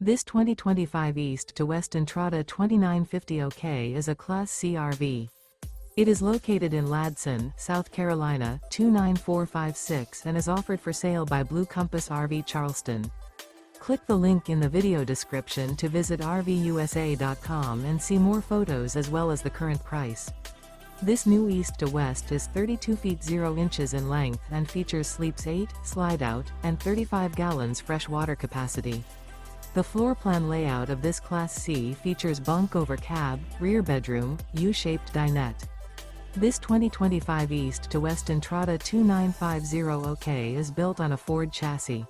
This 2025 East to West Entrada 2950 OK is a Class C RV. It is located in Ladson, South Carolina, 29456 and is offered for sale by Blue Compass RV Charleston. Click the link in the video description to visit RVUSA.com and see more photos as well as the current price. This new East to West is 32 feet 0 inches in length and features sleeps 8, Slideout, and 35 gallons fresh water capacity. The floor plan layout of this Class C features bunk over cab, rear bedroom, U-shaped dinette. This 2025 East to West Entrada 2950 OK is built on a Ford chassis.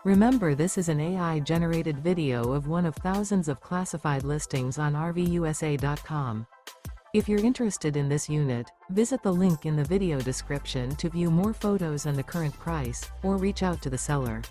Remember, this is an AI-generated video of one of thousands of classified listings on RVUSA.com. If you're interested in this unit, visit the link in the video description to view more photos and the current price, or reach out to the seller.